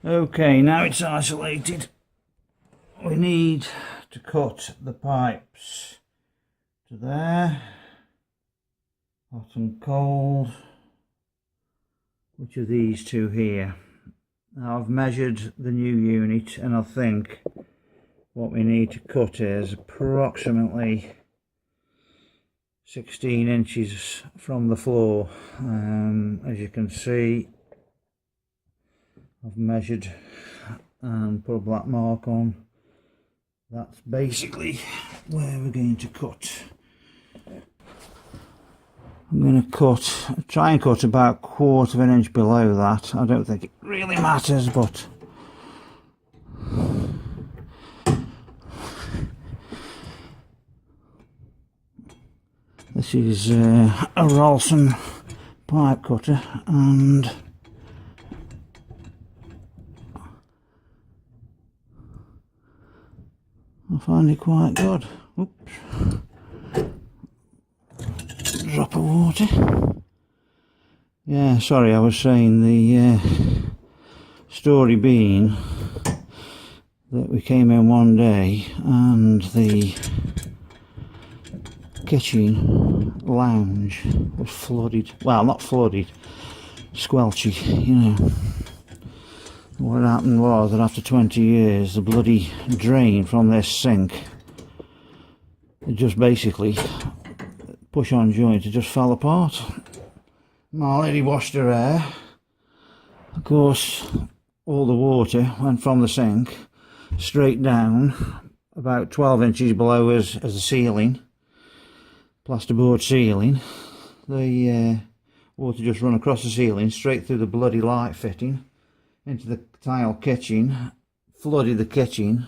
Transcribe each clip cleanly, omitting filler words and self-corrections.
Okay, now it's isolated. We need to cut the pipes to there, hot and cold, which are these two here. Now I've measured the new unit and I think what we need to cut is approximately 16 inches from the floor. As you can see, I've measured and put a black mark on. That's basically where we're going to cut. I'm going to try and cut about 1/4 of an inch below that. I don't think it really matters, but this is a Rolson pipe cutter, and I find it quite good. Oops. Drop of water. Yeah, sorry, I was saying the story being that we came in one day and the kitchen lounge was flooded. Well, not flooded, squelchy, you know. What happened was that after 20 years the bloody drain from this sink, it just basically push on joint, it just fell apart. My lady washed her hair. Of course, all the water went from the sink straight down about 12 inches below as the ceiling, plasterboard ceiling. The water just run across the ceiling straight through the bloody light fitting into the tile kitchen, flooded the kitchen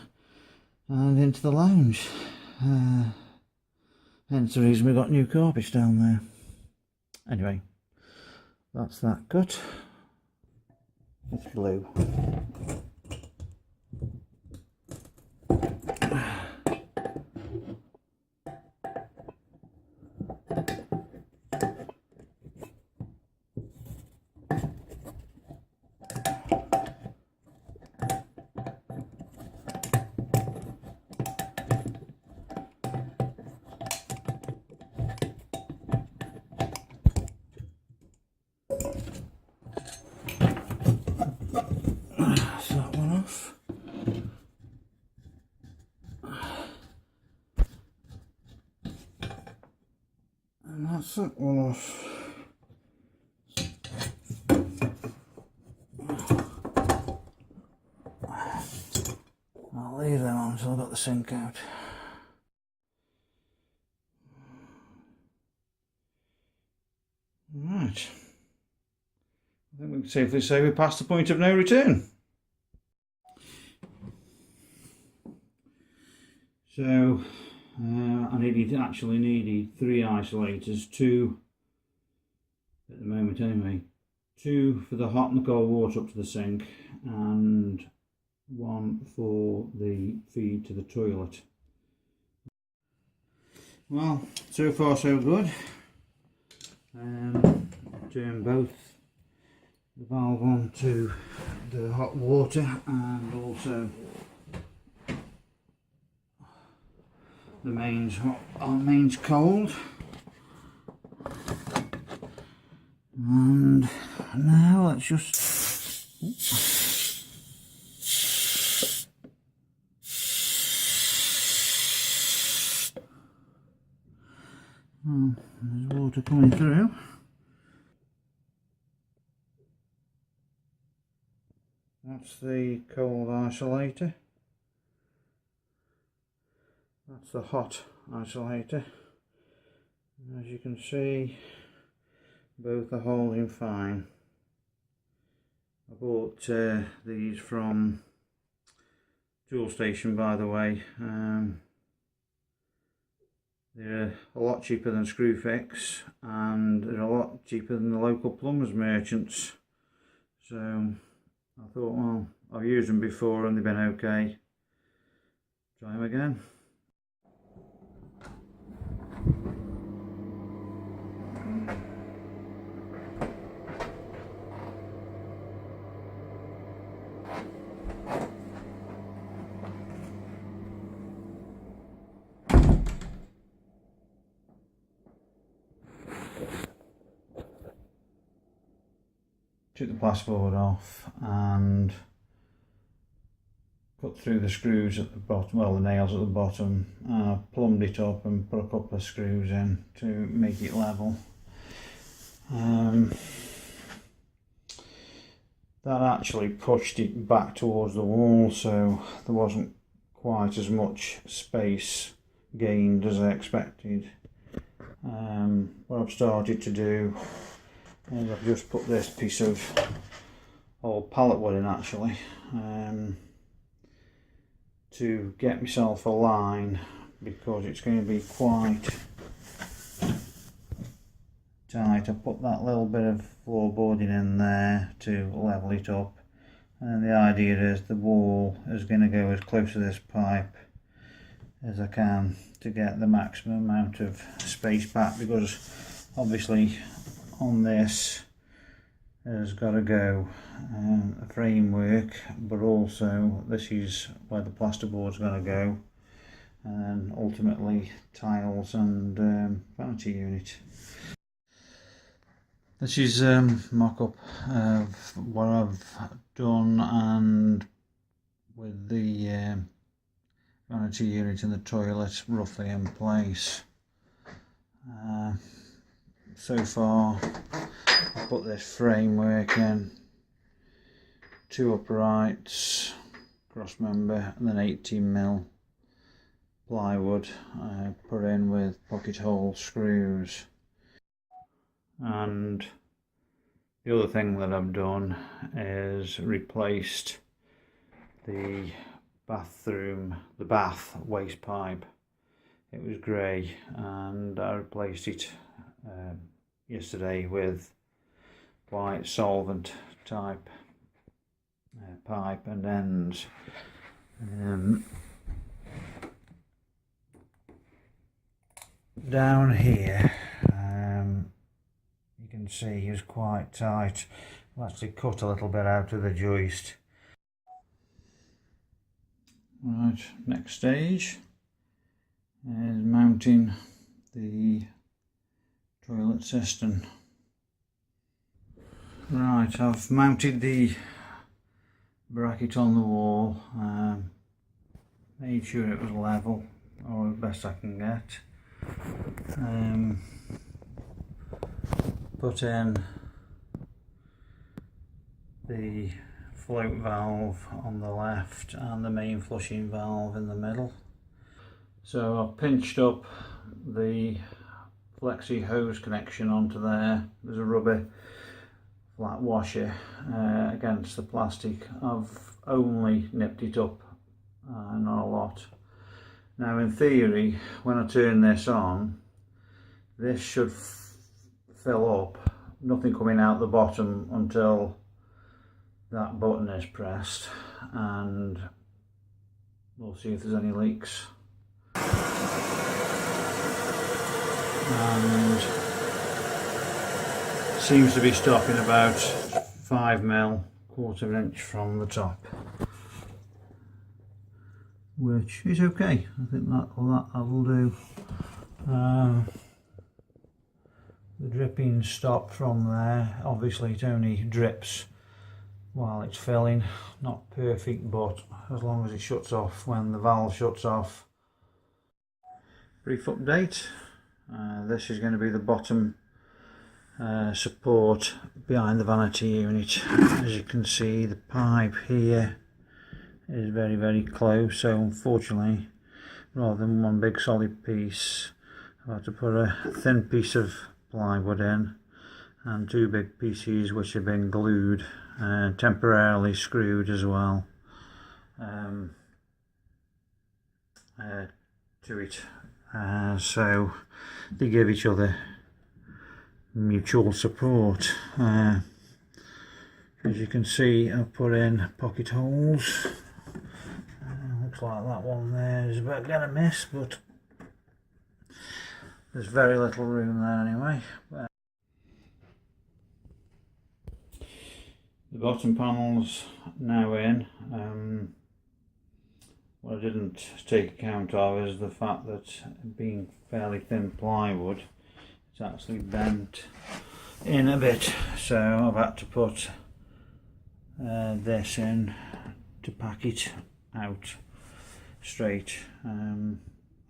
and into the lounge. Hence the reason we got new carpets down there. Anyway, that's that cut. It's blue. That one off. And that's that one off. I'll leave them on until I've got the sink out. Right. I think we can safely say we're past the point of no return. So I actually needed 3 isolators, 2 at the moment anyway, 2 for the hot and the cold water up to the sink and 1 for the feed to the toilet. Well, so far so good. Turn both the valve on to the hot water and also the mains hot, our mains cold. And now let's just there's water coming through. That's the cold isolator. That's the hot isolator. As you can see, both are holding fine. I bought these from Tool Station, by the way. They're a lot cheaper than Screwfix and they're a lot cheaper than the local plumbers merchants. So I thought, well, I've used them before and they've been okay. Try them again. took the plasterboard off and cut through the screws at the bottom, well, the nails at the bottom, and I plumbed it up and put a couple of screws in to make it level. That actually pushed it back towards the wall, so there wasn't quite as much space gained as I expected. What I've started to do is I've just put this piece of old pallet wood in, actually, to get myself a line, because it's going to be quite tight. I put that little bit of floorboarding in there to level it up, and the idea is the wall is going to go as close to this pipe as I can to get the maximum amount of space back, because obviously on this has got to go a framework, but also this is where the plasterboard's going to go, and ultimately tiles and vanity unit. This is mock-up of what I've done, and with the vanity unit and the toilet roughly in place. So far I put this framework in, 2 uprights, cross member, and then 18mm plywood put in with pocket hole screws. And the other thing that I've done is replaced the bath waste pipe. It was grey, and I replaced it yesterday with white solvent type pipe and ends. Down here you can see it's quite tight. I've actually cut a little bit out of the joist. Right, next stage is mounting the toilet cistern. Right, I've mounted the bracket on the wall, made sure it was level, or as best I can get. Put in the float valve on the left and the main flushing valve in the middle. So I've pinched up the flexi hose connection onto there. There's a rubber flat washer against the plastic. I've only nipped it up, not a lot. Now in theory, when I turn this on, this should fill up, nothing coming out the bottom until that button is pressed, and we'll see if there's any leaks. And seems to be stopping about 5mm, 1/4 inch from the top, which is okay. I think that will do. The dripping stopped from there. Obviously it only drips while it's filling, not perfect, but as long as it shuts off when the valve shuts off. Brief update, this is going to be the bottom support behind the vanity unit. As you can see, the pipe here is very close, so unfortunately, rather than one big solid piece, I've had to put a thin piece of plywood in and 2 big pieces which have been glued and temporarily screwed as well to it, so they give each other mutual support. As you can see, I've put in pocket holes. Looks like that one there is about gonna miss, but there's very little room there anyway. The bottom panel's now in. What I didn't take account of is the fact that, being fairly thin plywood, it's actually bent in a bit, so I've had to put this in to pack it out straight.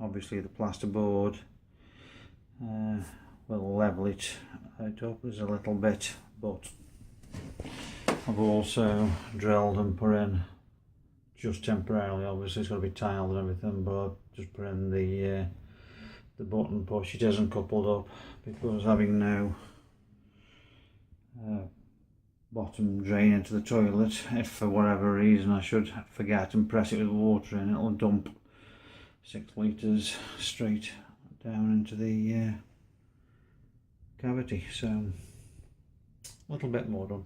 Obviously the plasterboard will level it up as a little bit, but I've also drilled and put in, just temporarily, obviously it's got to be tiled and everything, but I've just put in the button push. It isn't coupled up because having no bottom drain into the toilet, if for whatever reason I should forget and press it with water in, it'll dump 6 litres straight down into the cavity. So a little bit more done.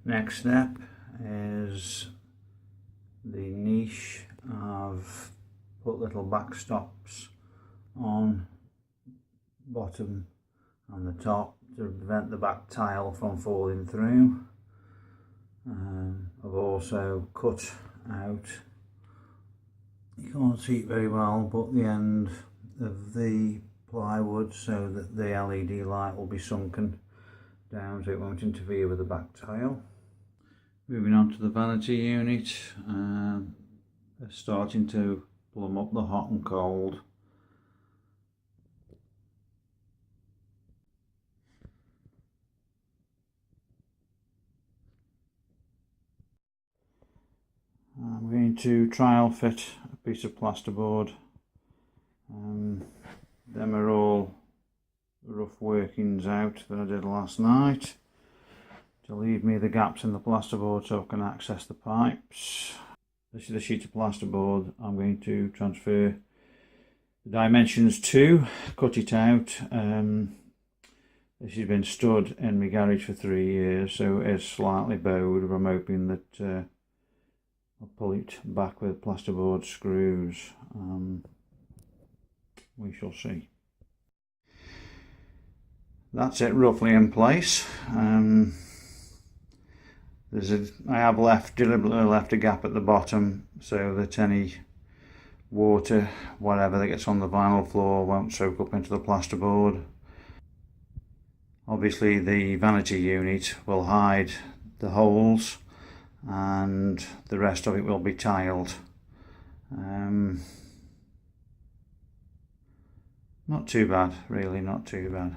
Next step is the niche. I've put little backstops on bottom and the top to prevent the back tile from falling through. I've also cut out, you can't see it very well, but the end of the plywood so that the LED light will be sunken down so it won't interfere with the back tile. Moving on to the vanity unit, starting to plumb up the hot and cold. I'm going to trial fit a piece of plasterboard. Them are all rough workings out that I did last night to leave me the gaps in the plasterboard so I can access the pipes. This is the sheet of plasterboard I'm going to transfer the dimensions to, cut it out. This has been stood in my garage for 3 years, so it is slightly bowed, but I'm hoping that I'll pull it back with plasterboard screws. We shall see. That's it roughly in place. I have deliberately left a gap at the bottom so that any water, whatever that gets on the vinyl floor, won't soak up into the plasterboard. Obviously the vanity unit will hide the holes and the rest of it will be tiled. Not too bad, really, not too bad.